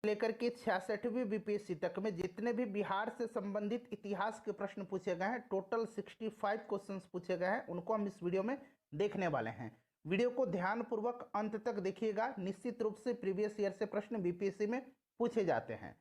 लेकर के 66वीं बीपीएससी तक में जितने भी बिहार से संबंधित इतिहास के प्रश्न पूछे गए हैं, टोटल 65 क्वेश्चंस पूछे गए हैं, उनको हम इस वीडियो में देखने वाले हैं। वीडियो को ध्यानपूर्वक अंत तक देखिएगा। निश्चित रूप से प्रीवियस ईयर से प्रश्न बीपीएससी में पूछे जाते हैं।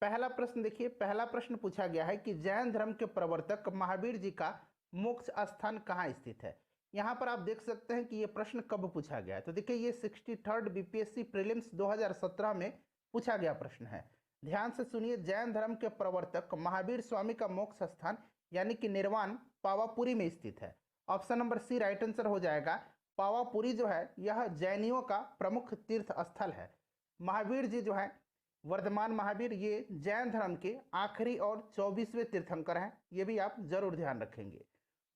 पहला प्रश्न देखिए, पहला प्रश्न पूछा गया है कि जैन धर्म के प्रवर्तक महावीर जी का मोक्ष स्थान कहाँ स्थित है। यहाँ पर आप देख सकते हैं कि ये प्रश्न कब पूछा गया है। तो देखिए ये 63rd बीपीएससी प्रीलिम्स 2017 में पूछा गया प्रश्न है। ध्यान से सुनिए, जैन धर्म के प्रवर्तक महावीर स्वामी का मोक्ष स्थान यानी कि निर्वाण पावापुरी में स्थित है। Option number C right answer हो जाएगा। पावापुरी जो है यह जैनियों का प्रमुख तीर्थ स्थल है। महावीर जी जो है वर्धमान महावीर, ये जैन धर्म के आखिरी और 24वें तीर्थंकर हैं। ये भी आप जरूर ध्यान रखेंगे।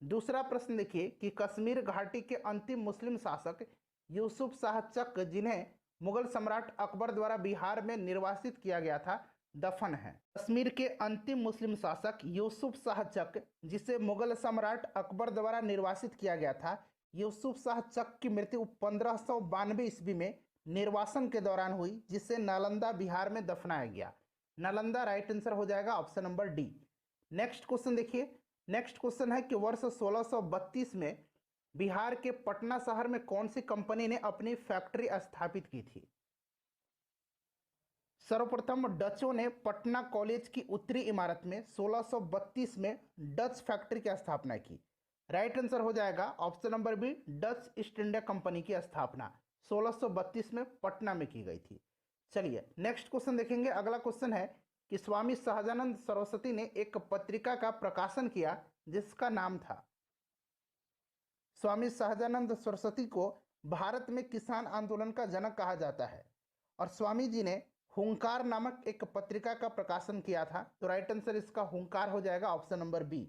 दूसरा प्रश्न देखिए कि कश्मीर घाटी के अंतिम मुस्लिम शासक यूसुफ शाह चक, जिन्हें मुगल सम्राट अकबर द्वारा बिहार में निर्वासित किया गया था, दफन है। कश्मीर के अंतिम मुस्लिम शासक यूसुफ शाह चक, जिसे मुगल सम्राट अकबर द्वारा निर्वासित किया गया था, यूसुफ शाह चक की मृत्यु 1592 ईस्वी में निर्वासन के दौरान हुई, जिसे नालंदा बिहार में दफनाया गया। नालंदा राइट आंसर हो जाएगा, option number D. Next question देखिए, नेक्स्ट क्वेश्चन है कि वर्ष 1632 में बिहार के पटना शहर में कौन सी कंपनी ने अपनी फैक्ट्री स्थापित की थी। सर्वप्रथम डचों ने पटना कॉलेज की उत्तरी इमारत में 1632 में डच फैक्ट्री की स्थापना की। राइट आंसर हो जाएगा, option number B, Dutch East India Company की स्थापना 1632 में पटना में की गई थी। चलिए नेक्स्ट क्वेश्चन देखेंगे। अगला क्वेश्चन है कि स्वामी सहजानंद सरस्वती ने एक पत्रिका का प्रकाशन किया जिसका नाम था। स्वामी सहजानंद सरस्वती को भारत में किसान आंदोलन का जनक कहा जाता है और स्वामी जी ने हुंकार नामक एक पत्रिका का प्रकाशन किया था। तो राइट आंसर इसका हुंकार हो जाएगा, option number B.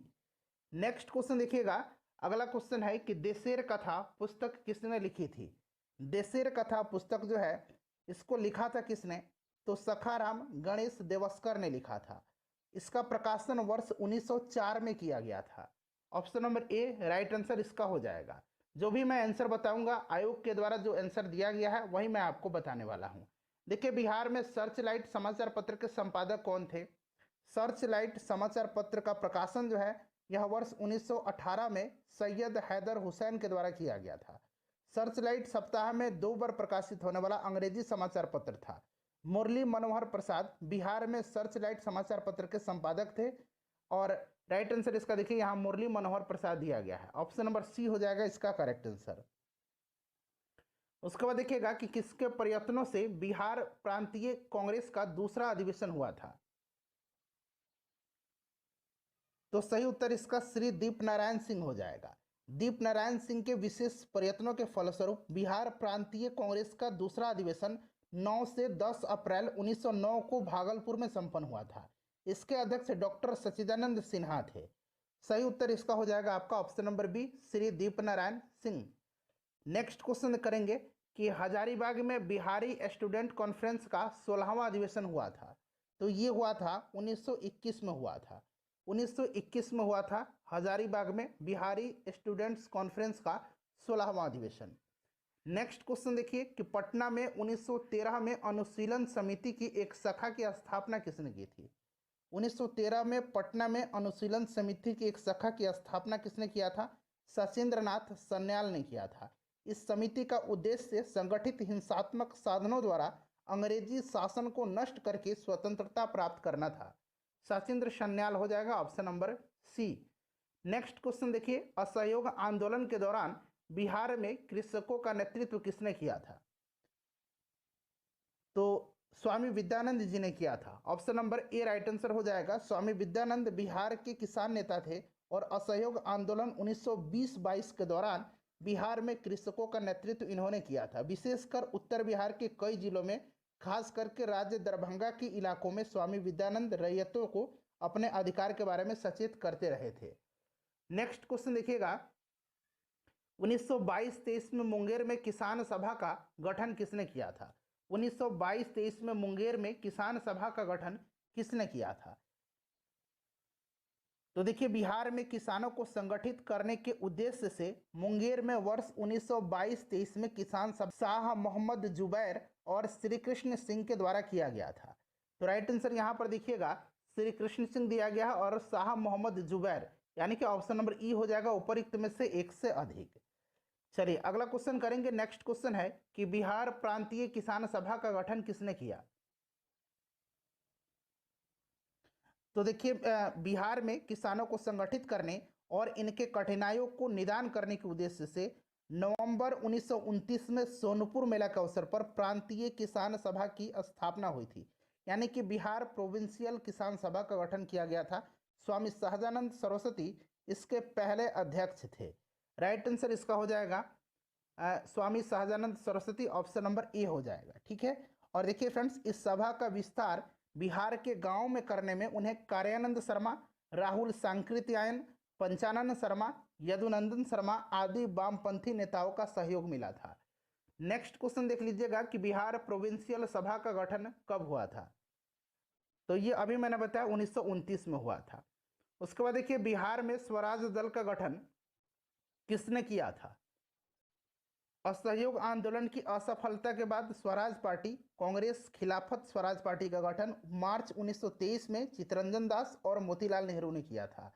Next question देखिएगा। अगला क्वेश्चन है कि देशेर कथा पुस्तक किसने लिखी थी। देशेर कथा पुस्तक जो है इसको लिखा था किसने, तो सखाराम गणेश देवस्कर ने लिखा था। इसका प्रकाशन वर्ष 1904 में किया गया था। ऑप्शन नंबर ए राइट आंसर इसका हो जाएगा। जो भी मैं आंसर बताऊंगा आयोग के द्वारा जो आंसर दिया गया है वही मैं आपको बताने वाला हूं। देखिए बिहार में सर्च लाइट समाचार पत्र के संपादक कौन थे। सर्च लाइट समाचार पत्र का प्रकाशन जो है यह वर्ष 1918 में सैयद हैदर हुसैन के द्वारा किया गया था। सर्च लाइट सप्ताह में 2 बार प्रकाशित होने वाला अंग्रेजी समाचार पत्र था। मुरली मनोहर प्रसाद बिहार में सर्च लाइट समाचार पत्र के संपादक थे और राइट आंसर इसका देखिए यहाँ मुरली मनोहर प्रसाद दिया गया है। ऑप्शन नंबर सी हो जाएगा इसका करेक्ट आंसर। उसके बाद देखिएगा कि किसके प्रयत्नों से बिहार प्रांतीय कांग्रेस का दूसरा अधिवेशन हुआ था। तो सही उत्तर इसका श्री दीप नारायण सिंह हो जाएगा। दीप नारायण सिंह के विशेष प्रयत्नों के फलस्वरूप बिहार प्रांतीय कांग्रेस का दूसरा अधिवेशन 9 से 10 अप्रैल 1909 को भागलपुर में संपन्न हुआ था। इसके अध्यक्ष डॉक्टर सच्चिदानंद सिन्हा थे। सही उत्तर इसका हो जाएगा आपका ऑप्शन नंबर बी, श्री दीप नारायण सिंह। नेक्स्ट क्वेश्चन करेंगे कि हजारीबाग में बिहारी स्टूडेंट कॉन्फ्रेंस का 16वां अधिवेशन हुआ था। तो ये हुआ था 1921 में हुआ था। 1921 में हुआ था हजारीबाग में बिहारी स्टूडेंट्स कॉन्फ्रेंस का 16वां अधिवेशन। नेक्स्ट क्वेश्चन देखिए कि पटना में 1913 में अनुशीलन समिति की एक शाखा की स्थापना किसने की थी। 1913 में पटना में अनुशीलन समिति की एक शाखा की स्थापना किसने किया था। सचिंद्रनाथ सन्याल ने किया था। इस समिति का उद्देश्य संगठित हिंसात्मक साधनों द्वारा अंग्रेजी शासन को नष्ट करके स्वतंत्रता प्राप्त करना था। सचिंद्र सन्याल हो जाएगा, option number C. Next question देखिए, असहयोग आंदोलन के दौरान बिहार में कृषकों का नेतृत्व किसने किया था। तो स्वामी विद्यानंद जी ने किया था। ऑप्शन नंबर ए राइट आंसर हो जाएगा। स्वामी विद्यानंद बिहार के किसान नेता थे और असहयोग आंदोलन 1920-22 के दौरान बिहार में कृषकों का नेतृत्व इन्होंने किया था। विशेषकर उत्तर बिहार के कई जिलों में, खास करके राज्य दरभंगा के इलाकों में स्वामी विद्यानंद रैयतों को अपने अधिकार के बारे में सचेत करते रहे थे। नेक्स्ट क्वेश्चन देखिएगा, 1922-23 में मुंगेर में किसान सभा का गठन किसने किया था। 1922-23 में मुंगेर में किसान सभा का गठन किसने किया था। तो देखिए बिहार में किसानों को संगठित करने के उद्देश्य से मुंगेर में वर्ष 1922-23 में किसान सभा शाह मोहम्मद जुबैर और श्री कृष्ण सिंह के द्वारा किया गया था। तो राइट आंसर यहाँ पर देखिएगा श्री कृष्ण सिंह दिया गया है और शाह मोहम्मद जुबैर, यानी कि ऑप्शन नंबर ई हो जाएगा उपरोक्त में से एक से अधिक। चलिए अगला क्वेश्चन करेंगे। नेक्स्ट क्वेश्चन है कि बिहार प्रांतीय किसान सभा का गठन किसने किया। तो देखिए बिहार में किसानों को संगठित करने और इनके कठिनाइयों को निदान करने के उद्देश्य से नवंबर 1929 में सोनपुर मेला के अवसर पर प्रांतीय किसान सभा की स्थापना हुई थी, यानी कि बिहार प्रोविंशियल किसान सभा का गठन किया गया था। स्वामी सहजानंद सरस्वती इसके पहले अध्यक्ष थे। राइट आंसर इसका हो जाएगा Swami Sahajanand Saraswati, option number A हो जाएगा। ठीक है, और देखिए फ्रेंड्स, इस सभा का विस्तार बिहार के गांव में करने में उन्हें कार्यानंद शर्मा, राहुल सांकृत्यायन, पंचानन शर्मा, यदुनंदन शर्मा आदि वामपंथी नेताओं का सहयोग मिला था। नेक्स्ट क्वेश्चन देख लीजिएगा कि बिहार प्रोविंशियल सभा का गठन कब हुआ था। तो ये अभी मैंने बताया 1929 में हुआ था। उसके बाद देखिए बिहार में स्वराज दल का गठन किसने किया था। असहयोग आंदोलन की असफलता के बाद स्वराज पार्टी, कांग्रेस खिलाफत स्वराज पार्टी का गठन मार्च 1923 में चित्तरंजन दास और मोतीलाल नेहरू ने किया था।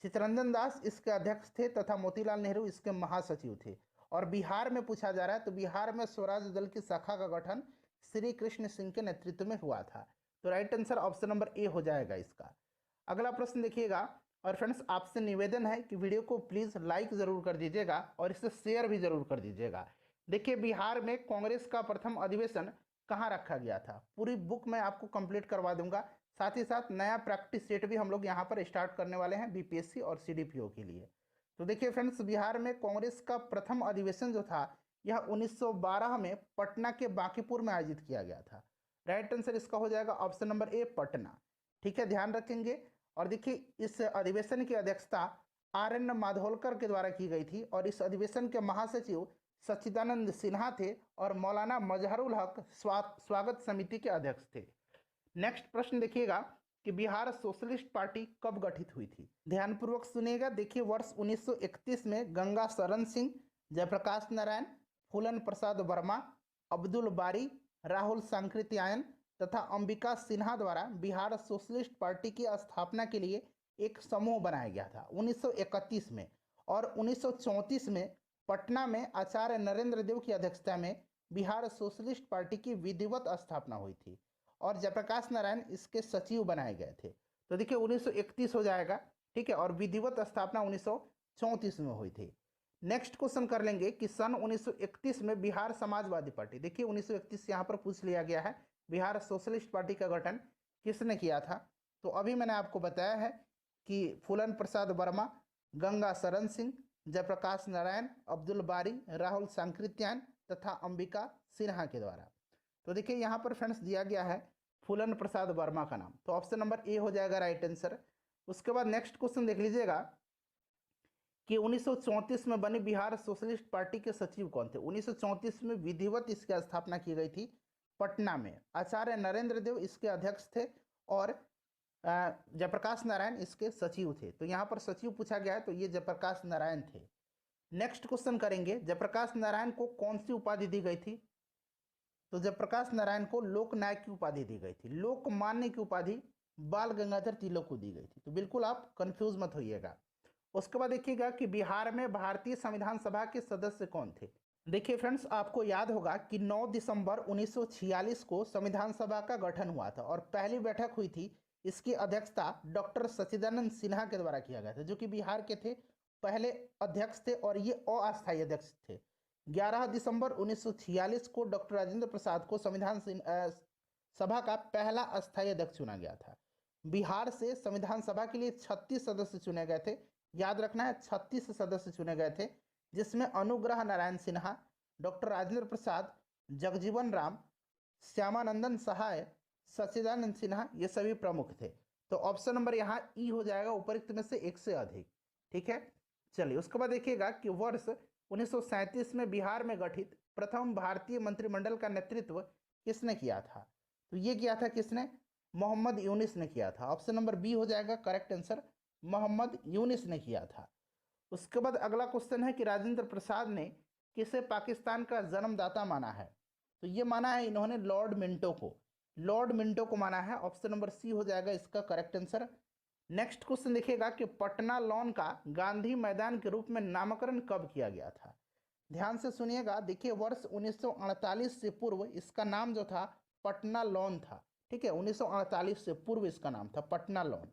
चित्तरंजन दास इसके अध्यक्ष थे तथा मोतीलाल नेहरू इसके महासचिव थे। और बिहार में पूछा जा रहा है तो बिहार में स्वराज दल की शाखा का गठन श्री कृष्ण सिंह के नेतृत्व में हुआ था। तो right answer option number A हो जाएगा इसका। अगला प्रश्न देखिएगा, और फ्रेंड्स आपसे निवेदन है कि वीडियो को प्लीज़ लाइक ज़रूर कर दीजिएगा और इसे शेयर भी ज़रूर कर दीजिएगा। देखिए बिहार में कांग्रेस का प्रथम अधिवेशन कहाँ रखा गया था, पूरी बुक मैं आपको कंप्लीट करवा दूंगा। साथ ही साथ नया प्रैक्टिस सेट भी हम लोग यहाँ पर स्टार्ट करने वाले हैं बीपीएससी और सीडीपीओ के लिए। तो देखिए फ्रेंड्स, बिहार में कांग्रेस का प्रथम अधिवेशन जो था यह 1912 में पटना के बांकीपुर में आयोजित किया गया था। राइट आंसर इसका हो जाएगा ऑप्शन नंबर ए पटना। ठीक है, ध्यान रखेंगे। और देखिए इस अधिवेशन की अध्यक्षता आर.एन. माधोलकर के द्वारा की गई थी और इस अधिवेशन के महासचिव सच्चिदानंद सिन्हा थे और मौलाना मजहरुल हक स्वागत समिति के अध्यक्ष थे। नेक्स्ट प्रश्न देखिएगा कि बिहार सोशलिस्ट पार्टी कब गठित हुई थी। ध्यानपूर्वक सुनिएगा। देखिए वर्ष 1931 में गंगा शरण सिंह, जयप्रकाश नारायण, फूलन प्रसाद वर्मा, अब्दुल बारी, राहुल सांकृत्यायन तथा अंबिका सिन्हा द्वारा बिहार सोशलिस्ट पार्टी की स्थापना के लिए एक समूह बनाया गया था 1931 में। और 1934 में पटना में आचार्य नरेंद्र देव की अध्यक्षता में बिहार सोशलिस्ट पार्टी की विधिवत स्थापना हुई थी और जयप्रकाश नारायण इसके सचिव बनाए गए थे। तो देखिए 1931 हो जाएगा। ठीक है, और विधिवत स्थापना 1934 में हुई थी। नेक्स्ट क्वेश्चन कर लेंगे कि सन 1931 में बिहार समाजवादी पार्टी, देखिए 1931 यहाँ पर पूछ लिया गया है, बिहार सोशलिस्ट पार्टी का गठन किसने किया था। तो अभी मैंने आपको बताया है कि फूलन प्रसाद वर्मा, गंगा शरण सिंह, जयप्रकाश नारायण, अब्दुल बारी, राहुल सांकृत्यायन तथा अंबिका सिन्हा के द्वारा। तो देखिए यहाँ पर फ्रेंड्स दिया गया है फूलन प्रसाद वर्मा का नाम, तो ऑप्शन नंबर ए हो जाएगा राइट आंसर। उसके बाद नेक्स्ट क्वेश्चन देख लीजिएगा कि 1934 में बनी बिहार सोशलिस्ट पार्टी के सचिव कौन थे। 1934 में विधिवत इसकी स्थापना की गई थी पटना में। आचार्य नरेंद्र देव इसके अध्यक्ष थे और जयप्रकाश नारायण इसके सचिव थे। तो यहाँ पर सचिव पूछा गया है तो ये जयप्रकाश नारायण थे। नेक्स्ट क्वेश्चन करेंगे, जयप्रकाश नारायण को कौन सी उपाधि दी गई थी। तो जयप्रकाश नारायण को लोकनायक की उपाधि दी गई थी। लोकमान्य की उपाधि बाल गंगाधर तिलक को दी गई थी। तो बिल्कुल आप कंफ्यूज मत होइएगा। उसके बाद देखिएगा कि बिहार में भारतीय संविधान सभा के सदस्य कौन थे। देखिए फ्रेंड्स, आपको याद होगा कि 9 दिसंबर 1946 को संविधान सभा का गठन हुआ था और पहली बैठक हुई थी। इसकी अध्यक्षता डॉक्टर सच्चिदानंद सिन्हा के द्वारा किया गया था, जो कि बिहार के थे, पहले अध्यक्ष थे और ये अस्थायी अध्यक्ष थे। 11 दिसंबर 1946 को डॉक्टर राजेंद्र प्रसाद को संविधान सभा का पहला अस्थायी अध्यक्ष चुना गया था। बिहार से संविधान सभा के लिए 36 सदस्य चुने गए थे। याद रखना है 36 सदस्य चुने गए थे, जिसमें अनुग्रह नारायण सिन्हा, डॉक्टर राजेंद्र प्रसाद, जगजीवन राम, श्यामानंदन सहाय, सच्चिदानंद सिन्हा, ये सभी प्रमुख थे। तो ऑप्शन नंबर यहाँ ई हो जाएगा उपरोक्त में से एक से अधिक। ठीक है, चलिए उसके बाद देखिएगा कि वर्ष 1937 में बिहार में गठित प्रथम भारतीय मंत्रिमंडल का नेतृत्व किसने किया था। तो ये किया था किसने, मोहम्मद यूनिस ने किया था। ऑप्शन नंबर बी हो जाएगा करेक्ट आंसर, मोहम्मद यूनिस ने किया था। उसके बाद अगला क्वेश्चन है कि राजेंद्र प्रसाद ने किसे पाकिस्तान का जन्मदाता माना है। तो ये माना है इन्होंने लॉर्ड मिंटो को। लॉर्ड मिंटो को माना है। ऑप्शन नंबर सी हो जाएगा इसका करेक्ट आंसर। नेक्स्ट क्वेश्चन देखिएगा कि पटना लॉन का गांधी मैदान के रूप में नामकरण कब किया गया था। ध्यान से सुनिएगा। देखिए वर्ष 1948 से पूर्व इसका नाम जो था पटना लॉन था। ठीक है, 1948 से पूर्व इसका नाम था पटना लॉन।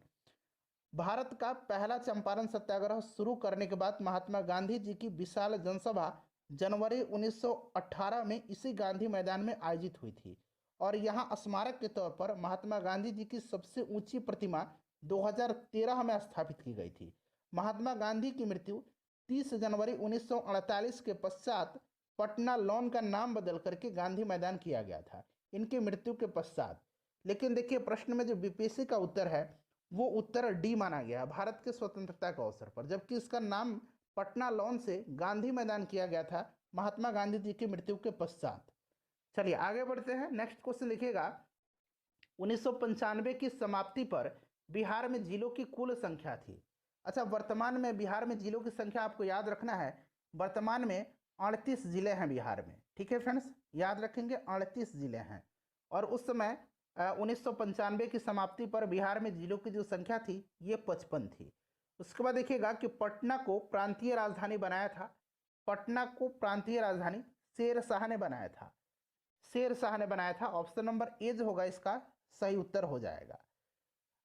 भारत का पहला चंपारण सत्याग्रह शुरू करने के बाद महात्मा गांधी जी की विशाल जनसभा जनवरी 1918 में इसी गांधी मैदान में आयोजित हुई थी और यहां स्मारक के तौर पर महात्मा गांधी जी की सबसे ऊंची प्रतिमा 2013 में स्थापित की गई थी। महात्मा गांधी की मृत्यु 30 जनवरी 1948 के पश्चात पटना लॉन का नाम बदल करके गांधी मैदान किया गया था, इनकी मृत्यु के पश्चात। लेकिन देखिए प्रश्न में जो बीपीएससी का उत्तर है वो उत्तर डी माना गया, भारत के स्वतंत्रता के अवसर पर, जबकि इसका नाम पटना लॉन से गांधी मैदान किया गया था महात्मा गांधी जी की मृत्यु के पश्चात। चलिए आगे बढ़ते हैं। नेक्स्ट क्वेश्चन देखिएगा, 1995 की समाप्ति पर बिहार में जिलों की कुल संख्या थी। अच्छा, वर्तमान में बिहार में जिलों की संख्या आपको याद रखना है, वर्तमान में 38 जिले हैं बिहार में। ठीक है फ्रेंड्स, याद रखेंगे 38 जिले हैं। और उस समय 1995 की समाप्ति पर बिहार में जिलों की जो संख्या थी ये 55 थी। उसके बाद देखिएगा कि पटना को प्रांतीय राजधानी बनाया था, पटना को प्रांतीय राजधानी शेर शाह ने बनाया था, शेर शाह ने बनाया था। ऑप्शन नंबर ए जो होगा इसका सही उत्तर हो जाएगा।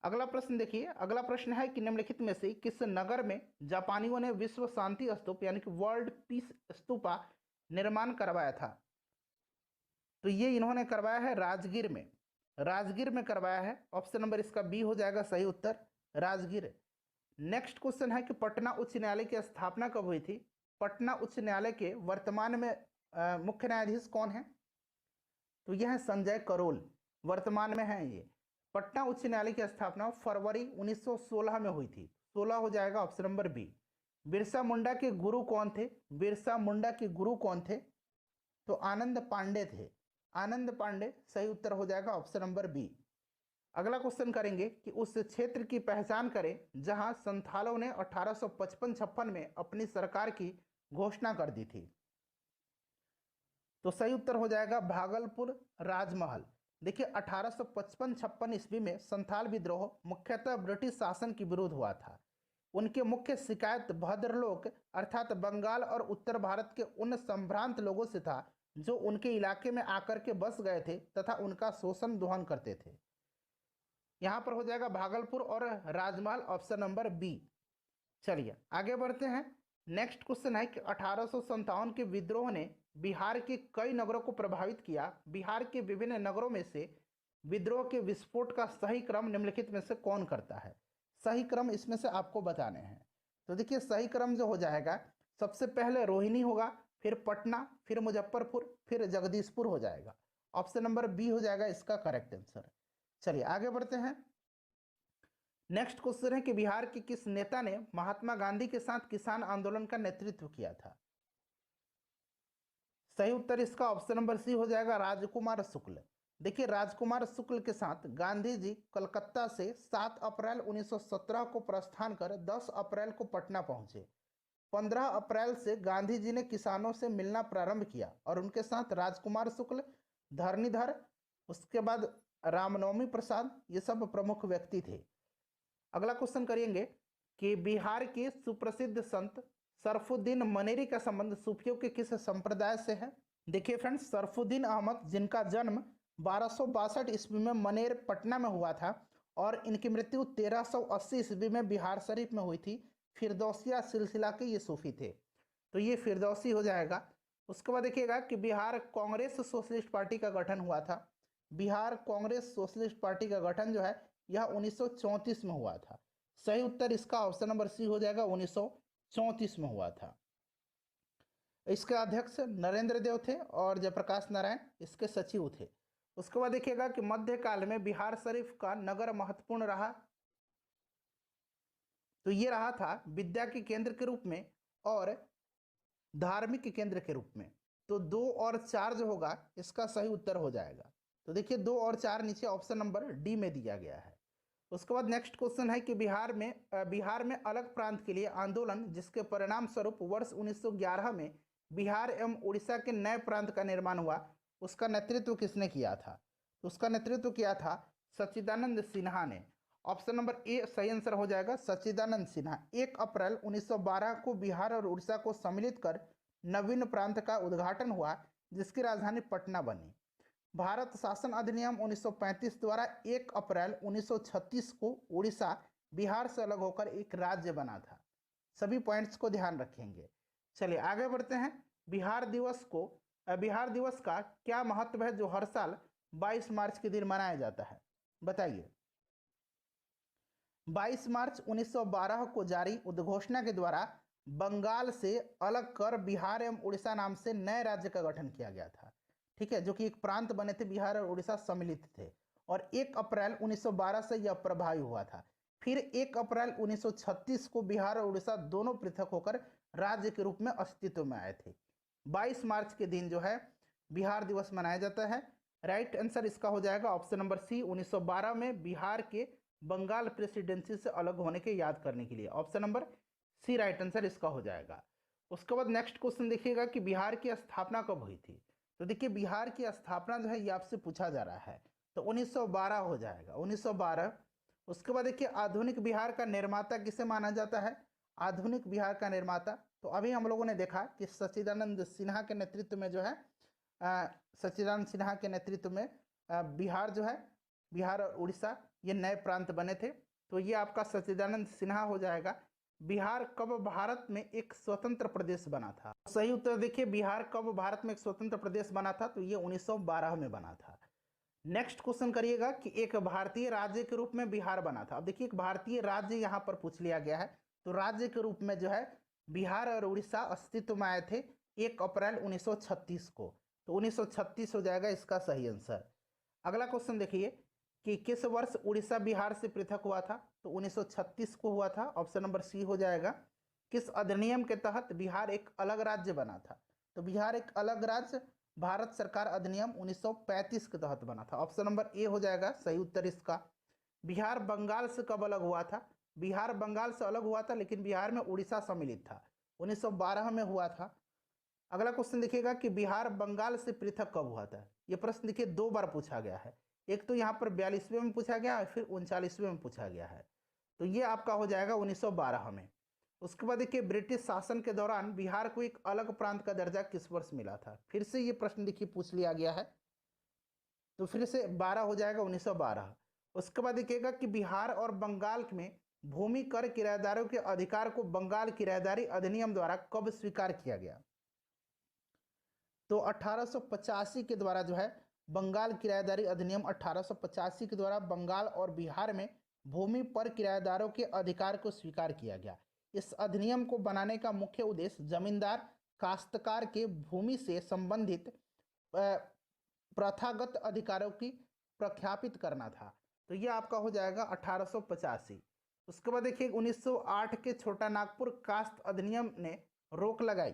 अगला प्रश्न देखिए, अगला प्रश्न है कि निम्नलिखित में से किस नगर में जापानियों ने विश्व शांति स्तूप यानी कि वर्ल्ड पीस स्तूपा निर्माण करवाया था। तो ये इन्होंने करवाया है राजगीर में, राजगीर में करवाया है। ऑप्शन नंबर इसका बी हो जाएगा सही उत्तर, राजगीर। नेक्स्ट क्वेश्चन है कि पटना उच्च न्यायालय की स्थापना कब हुई थी। पटना उच्च न्यायालय के वर्तमान में मुख्य न्यायाधीश कौन है, तो यह है संजय करोल, वर्तमान में है ये। पटना उच्च न्यायालय की स्थापना फरवरी 1916 में हुई थी, 16 हो जाएगा option number B. Birsa Munda के गुरु कौन थे, बिरसा मुंडा के गुरु कौन थे, तो आनंद पांडे थे, आनंद पांडे सही उत्तर हो जाएगा ऑप्शन नंबर बी। अगला क्वेश्चन करेंगे कि उस क्षेत्र की पहचान करें जहां संथालों ने 1855-56 में अपनी सरकार की घोषणा कर दी थी। तो सही उत्तर हो जाएगा भागलपुर राजमहल। देखिए 1855-56 ईस्वी में संथाल विद्रोह मुख्यतः ब्रिटिश शासन के विरुद्ध हुआ था। उनके मुख्य शिकायत भद्रलोक अर्थात बंगाल और उत्तर भारत के उन संभ्रांत लोगों से था जो उनके इलाके में आकर के बस गए थे तथा उनका शोषण दोहन करते थे। यहां पर हो जाएगा भागलपुर और राजमहल, ऑप्शन नंबर बी। चलिए आगे बढ़ते हैं। नेक्स्ट क्वेश्चन है कि 1857 के विद्रोह ने बिहार के कई नगरों को प्रभावित किया। बिहार के विभिन्न नगरों में से विद्रोह के विस्फोट का सही क्रम निम्नलिखित में से कौन करता है। सही क्रम इसमें से आपको बताने हैं। तो देखिए सही क्रम जो हो जाएगा, सबसे पहले रोहिणी होगा, फिर पटना, फिर मुजफ्फरपुर, फिर जगदीशपुर हो जाएगा। ऑप्शन नंबर बी हो जाएगा इसका करेक्ट आंसर। चलिए आगे बढ़ते हैं। नेक्स्ट क्वेश्चन है कि बिहार के किस नेता ने महात्मा गांधी के साथ किसान आंदोलन का नेतृत्व किया था। सही उत्तर इसका ऑप्शन नंबर सी हो जाएगा राजकुमार शुक्ल। देखिए राजकुमार शुक्ल के साथ गांधी जी कलकत्ता से 7 अप्रैल 1917 को प्रस्थान कर 10 अप्रैल को पटना पहुंचे। 15 अप्रैल से गांधी जी ने किसानों से मिलना प्रारंभ किया और उनके साथ राजकुमार शुक्ल, धरणीधर, उसके बाद रामनवमी प्रसाद, ये सब प्रमुख व्यक्ति थे। अगला क्वेश्चन करेंगे कि बिहार के सुप्रसिद्ध संत सरफुद्दीन मनेरी का संबंध सूफियों के किस संप्रदाय से है। देखिए फ्रेंड्स, सरफुद्दीन अहमद जिनका जन्म 1262 ईस्वी में मनेर पटना में हुआ था और इनकी मृत्यु 1380 ईस्वी में बिहार शरीफ में हुई थी। फिरदौसिया सिलसिला के ये सूफी थे, तो ये फिरदौसी हो जाएगा। उसके बाद देखिएगा कि बिहार कांग्रेस सोशलिस्ट पार्टी का गठन हुआ था। बिहार कांग्रेस सोशलिस्ट पार्टी का गठन जो है यह 1934 में हुआ था। सही उत्तर इसका ऑप्शन नंबर सी हो जाएगा, 1934 में हुआ था। इसके अध्यक्ष नरेंद्र देव थे और जयप्रकाश नारायण इसके सचिव थे। उसके बाद देखिएगा कि मध्यकाल में बिहार शरीफ का नगर महत्वपूर्ण रहा, तो ये रहा था विद्या के केंद्र के रूप में और धार्मिक केंद्र के रूप में। तो 2 और 4 जो होगा इसका सही उत्तर हो जाएगा। तो देखिए 2 और 4 नीचे ऑप्शन नंबर डी में दिया गया है। उसके बाद नेक्स्ट क्वेश्चन है कि बिहार में अलग प्रांत के लिए आंदोलन जिसके परिणाम स्वरूप वर्ष 1911 में बिहार एवं उड़ीसा के नए प्रांत का निर्माण हुआ, उसका नेतृत्व किसने किया था। तो उसका नेतृत्व किया था सच्चिदानंद सिन्हा ने। ऑप्शन नंबर ए सही आंसर हो जाएगा, सच्चिदानंद सिन्हा। 1 अप्रैल 1912 को बिहार और उड़ीसा को सम्मिलित कर नवीन प्रांत का उद्घाटन हुआ, जिसकी राजधानी पटना बनी। भारत शासन अधिनियम 1935 द्वारा 1 अप्रैल 1936 को उड़ीसा बिहार से अलग होकर एक राज्य बना था। सभी पॉइंट्स को ध्यान रखेंगे। चलिए आगे बढ़ते हैं। बिहार दिवस का क्या महत्व है जो हर साल 22 मार्च के दिन मनाया जाता है, बताइए। 22 मार्च 1912 को जारी उद्घोषणा के द्वारा बंगाल से अलग कर बिहार एवं उड़ीसा नाम से नए राज्य का गठन किया गया था, ठीक है, जो कि एक प्रांत बने थे, बिहार और उड़ीसा सम्मिलित थे। और 1 अप्रैल 1912 से यह प्रभावी हुआ था। फिर 1 अप्रैल 1936 को बिहार और उड़ीसा दोनों पृथक होकर राज्य के रूप में अस्तित्व में आए थे। 22 मार्च के दिन जो है बिहार दिवस मनाया जाता है। राइट आंसर इसका हो जाएगा ऑप्शन नंबर सी, 1912 में बिहार के बंगाल प्रेसिडेंसी से अलग होने के याद करने के लिए। Option number C right answer इसका हो जाएगा। उसके बाद नेक्स्ट क्वेश्चन देखिएगा कि बिहार की स्थापना कब हुई थी। तो देखिए बिहार की स्थापना जो है ये आपसे पूछा जा रहा है, तो 1912 हो जाएगा, 1912। उसके बाद देखिए आधुनिक बिहार का निर्माता किसे माना जाता है, आधुनिक बिहार का निर्माता। तो अभी हम लोगों ने देखा कि सच्चिदानंद सिन्हा के नेतृत्व में जो है सच्चिदानंद सिन्हा के नेतृत्व में बिहार जो है, बिहार और उड़ीसा ये नए प्रांत बने थे। तो ये आपका सच्चिदानंद सिन्हा हो जाएगा। बिहार कब भारत में एक स्वतंत्र प्रदेश बना था, सही उत्तर देखिए बिहार कब भारत में एक स्वतंत्र प्रदेश बना था, तो ये 1912 में बना था। नेक्स्ट क्वेश्चन करिएगा कि एक भारतीय राज्य के रूप में बिहार बना था। अब देखिए एक भारतीय राज्य यहाँ पर पूछ लिया गया है, तो राज्य के रूप में जो है बिहार और उड़ीसा अस्तित्व में आए थे 1 अप्रैल 1936 को, तो 1936 हो जाएगा इसका सही आंसर। अगला क्वेश्चन देखिए कि किस वर्ष उड़ीसा बिहार से पृथक हुआ था, तो 1936 को हुआ था। ऑप्शन नंबर सी हो जाएगा। किस अधिनियम के तहत बिहार एक अलग राज्य बना था, तो बिहार एक अलग राज्य भारत सरकार अधिनियम 1935 के तहत बना था। ऑप्शन नंबर ए हो जाएगा सही उत्तर इसका। बिहार बंगाल से कब अलग हुआ था, बिहार बंगाल से अलग हुआ था लेकिन बिहार में उड़ीसा सम्मिलित था, 1912 में हुआ था। अगला क्वेश्चन देखिएगा कि बिहार बंगाल से पृथक कब हुआ था। यह प्रश्न देखिए 2 बार पूछा गया है, एक तो यहाँ पर 42वें में पूछा गया है, फिर 39वें में पूछा गया है। तो ये आपका हो जाएगा 1912 में। उसके बाद देखिए ब्रिटिश शासन के दौरान बिहार को एक अलग प्रांत का दर्जा किस वर्ष मिला था, फिर से ये प्रश्न देखिए पूछ लिया गया है, तो फिर से 12 हो जाएगा 1912। उसके बाद देखिएगा कि बिहार और बंगाल में भूमि कर किराएदारों के अधिकार को बंगाल किराएदारी अधिनियम द्वारा कब स्वीकार किया गया, तो 1885 के द्वारा जो है बंगाल किराएदारी अधिनियम 1885 के द्वारा बंगाल और बिहार में भूमि पर किराएदारों के अधिकार को स्वीकार किया गया। इस अधिनियम को बनाने का मुख्य उद्देश्य जमींदार काश्तकार के भूमि से संबंधित प्रथागत अधिकारों की प्रख्यापित करना था। तो ये आपका हो जाएगा 1885। उसके बाद देखिए 1908 के छोटा नागपुर कास्त अधिनियम ने रोक लगाई,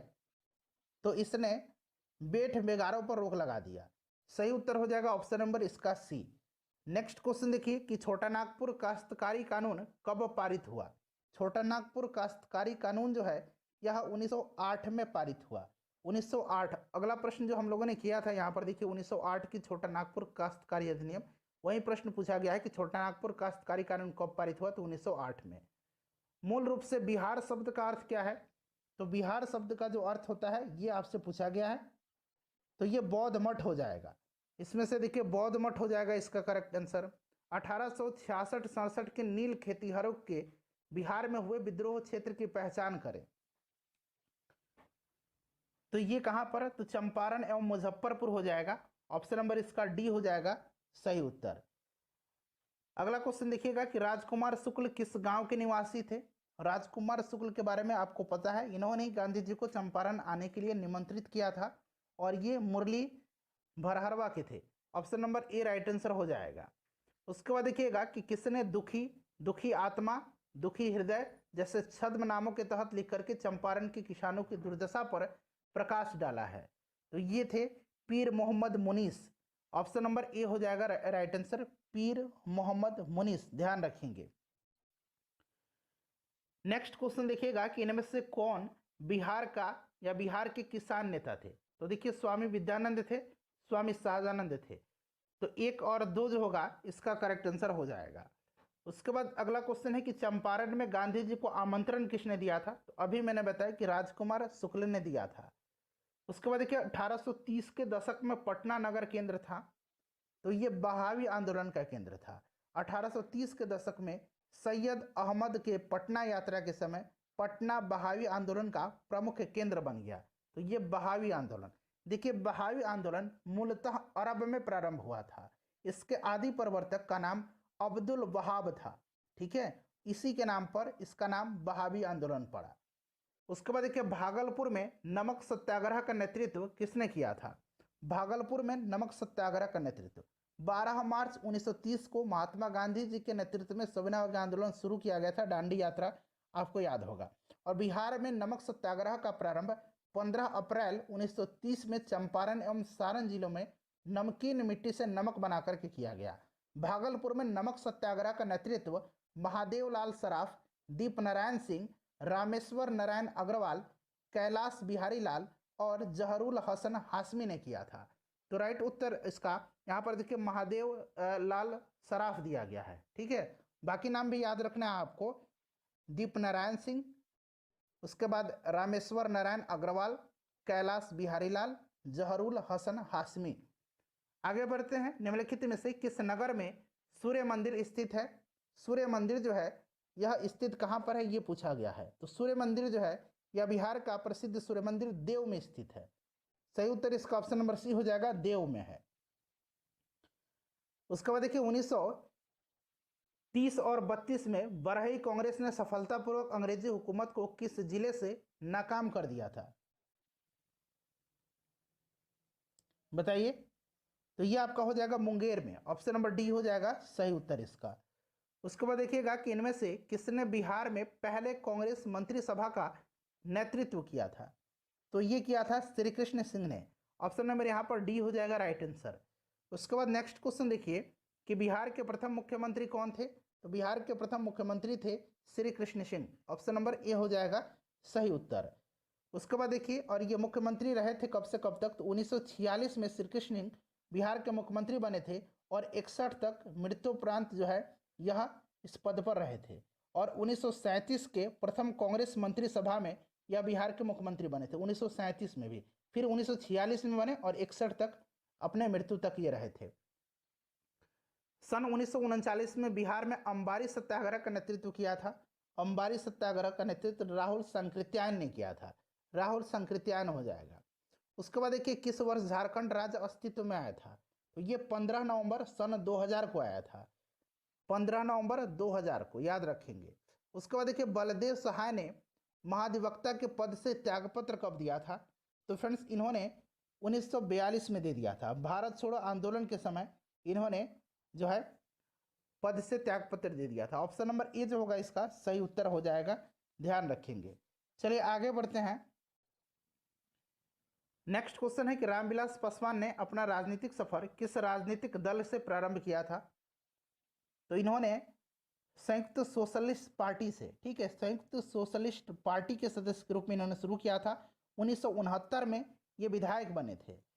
तो इसने बेठ बेगारों पर रोक लगा दिया। सही उत्तर हो जाएगा ऑप्शन नंबर इसका सी। नेक्स्ट क्वेश्चन देखिए कि छोटा नागपुर काश्तकारी कानून कब पारित हुआ। छोटा नागपुर काश्तकारी कानून जो है यह 1908 में पारित हुआ, 1908। अगला प्रश्न जो हम लोगों ने किया था यहाँ पर देखिए 1908 की छोटा नागपुर काश्तकारी अधिनियम, वही प्रश्न पूछा गया है कि छोटा नागपुर काश्तकारी कानून कब पारित हुआ, तो 1908 में। मूल रूप से बिहार शब्द का अर्थ क्या है, तो बिहार शब्द का जो अर्थ होता है ये आपसे पूछा गया है, तो ये बौद्ध मठ हो जाएगा। इसमें से देखिए बौद्ध मठ हो जाएगा इसका करेक्ट आंसर। 1866-67 के नील खेतिहरों के बिहार में हुए विद्रोह क्षेत्र की पहचान करें, तो ये कहां पर है, तो चंपारण एवं मुजफ्फरपुर हो जाएगा। ऑप्शन नंबर इसका डी हो जाएगा सही उत्तर। अगला क्वेश्चन देखिएगा कि राजकुमार शुक्ल किस गांव के निवासी थे। राजकुमार शुक्ल के बारे में आपको पता है, इन्होंने ही गांधी जी को चंपारण आने के लिए निमंत्रित किया था और ये मुरली भरहरवा के थे। ऑप्शन नंबर ए राइट आंसर हो जाएगा। उसके बाद देखिएगा कि किसने दुखी आत्मा, दुखी हृदय जैसे छद्म नामों के तहत लिख करके चंपारण के किसानों की दुर्दशा पर प्रकाश डाला है, तो ये थे पीर मोहम्मद मुनीस। ऑप्शन नंबर ए हो जाएगा राइट आंसर, पीर मोहम्मद मुनीस, ध्यान रखेंगे। नेक्स्ट क्वेश्चन देखिएगा कि इनमें से कौन बिहार का या बिहार के किसान नेता थे। तो देखिए स्वामी विद्यानंद थे, स्वामी शाहजानंद थे। तो 1 और 2 जो होगा इसका करेक्ट आंसर हो जाएगा। उसके बाद अगला क्वेश्चन है कि चंपारण में गांधी जी को आमंत्रण किसने दिया था? तो अभी मैंने बताया कि राजकुमार शुक्ल ने दिया था। उसके बाद देखिए 1830 के दशक में पटना नगर केंद्र था, तो ये बहावी आंदोलन का केंद्र था। 1830 के दशक में सैयद अहमद के पटना यात्रा के समय पटना बहावी आंदोलन का प्रमुख केंद्र बन गया। तो ये बहावी आंदोलन, देखिए बहावी आंदोलन मूलतः अरब में प्रारंभ हुआ था। इसके आदि प्रवर्तक का नाम अब्दुल वहाब था, ठीक है, इसी के नाम पर इसका नाम बहावी आंदोलन पड़ा। उसके बाद देखिए भागलपुर में नमक सत्याग्रह का नेतृत्व किसने किया था? भागलपुर में नमक सत्याग्रह का नेतृत्व 12 मार्च 1930 को महात्मा गांधी जी के नेतृत्व में सविनय आंदोलन शुरू किया गया था, दांडी यात्रा आपको याद होगा। और बिहार में नमक सत्याग्रह का प्रारंभ 15 अप्रैल 1930 में चंपारण एवं सारण जिलों में नमकीन मिट्टी से नमक बनाकर के किया गया। भागलपुर में नमक सत्याग्रह का नेतृत्व महादेव लाल सराफ, दीप नारायण सिंह, रामेश्वर नारायण अग्रवाल, कैलाश बिहारी लाल और जहरुल हसन हाशमी ने किया था। तो राइट उत्तर इसका यहाँ पर देखिए महादेव लाल सराफ दिया गया है, ठीक है। बाकी नाम भी याद रखना है आपको, दीप नारायण सिंह, उसके बाद रामेश्वर नारायण अग्रवाल, कैलाश बिहारी लाल, जहरुल हसन हाशमी। आगे बढ़ते हैं, निम्नलिखित में से किस नगर में सूर्य मंदिर स्थित है? सूर्य मंदिर जो है यह स्थित कहाँ पर है ये पूछा गया है। तो सूर्य मंदिर जो है यह बिहार का प्रसिद्ध सूर्य मंदिर देव में स्थित है। सही उत्तर इसका ऑप्शन नंबर सी हो जाएगा, देव में है। उसके बाद देखिए 1930 और 32 में बरही कांग्रेस ने सफलतापूर्वक अंग्रेजी हुकूमत को किस जिले से नाकाम कर दिया था? बताइए। तो ये आपका हो जाएगा मुंगेर में, ऑप्शन नंबर डी हो जाएगा सही उत्तर इसका। उसके बाद देखिएगा कि इनमें से किसने बिहार में पहले कांग्रेस मंत्रिसभा का नेतृत्व किया था? तो ये किया था श्री कृष्ण सिंह ने, ऑप्शन नंबर यहाँ पर डी हो जाएगा राइट आंसर। उसके बाद नेक्स्ट क्वेश्चन देखिए कि बिहार के प्रथम मुख्यमंत्री कौन थे? तो बिहार के प्रथम मुख्यमंत्री थे Shri Krishna Singh, option number A हो जाएगा सही उत्तर। उसके बाद देखिए और ये मुख्यमंत्री रहे थे कब से कब तक? तो 1946 में श्री कृष्ण सिंह बिहार के मुख्यमंत्री बने थे और 61 तक मृत्युपरांत जो है यह इस पद पर रहे थे। और 1937 के प्रथम कांग्रेस मंत्रिसभा में यह बिहार के मुख्यमंत्री बने थे, 1937 में भी, फिर 1946 में बने और 61 तक अपने मृत्यु तक ये रहे थे। सन 1939 में बिहार में अंबारी सत्याग्रह का नेतृत्व किया था। अंबारी सत्याग्रह का नेतृत्व राहुल संकृत्यायन ने किया था, राहुल संकृत्यायन हो जाएगा। उसके बाद देखिए किस वर्ष झारखंड राज्य अस्तित्व में आया था? तो ये 15 नवंबर सन 2000 को आया था, 15 नवंबर 2000 को याद रखेंगे। उसके बाद देखिए बलदेव सहाय ने महाधिवक्ता के पद से त्यागपत्र कब दिया था? तो फ्रेंड्स इन्होंने 1942 में दे दिया था। भारत छोड़ो आंदोलन के समय इन्होंने जो है पद से त्यागपत्र दे दिया था। ऑप्शन नंबर ए जो होगा इसका सही उत्तर हो जाएगा, ध्यान रखेंगे। चलिए आगे बढ़ते हैं। नेक्स्ट क्वेश्चन है कि रामविलास पासवान ने अपना राजनीतिक सफर किस राजनीतिक दल से प्रारंभ किया था? तो इन्होंने संयुक्त सोशलिस्ट पार्टी से, ठीक है, संयुक्त सोशलिस्ट पार्टी के सदस्य के रूप में इन्होंने शुरू किया था। 1969 में ये विधायक बने थे।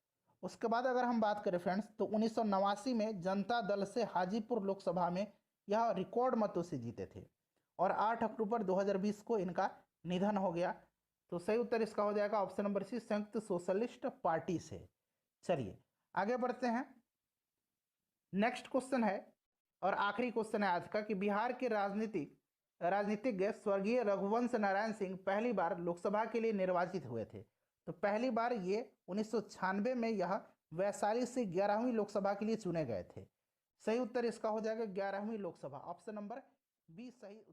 उसके बाद अगर हम बात करें फ्रेंड्स तो 1989 में जनता दल से हाजीपुर लोकसभा में यह रिकॉर्ड मतों से जीते थे और 8 अक्टूबर 2020 को इनका निधन हो गया। तो सही उत्तर इसका हो जाएगा ऑप्शन नंबर सी, संयुक्त सोशलिस्ट पार्टी से। चलिए आगे बढ़ते हैं। नेक्स्ट क्वेश्चन है और आखिरी क्वेश्चन है आज का कि बिहार के राजनीतिज्ञ स्वर्गीय रघुवंश नारायण सिंह पहली बार लोकसभा के लिए निर्वाचित हुए थे। तो पहली बार ये 1996 में यह वैशाली से 11वीं लोकसभा के लिए चुने गए थे। सही उत्तर इसका हो जाएगा 11वीं लोकसभा, ऑप्शन नंबर बी सही।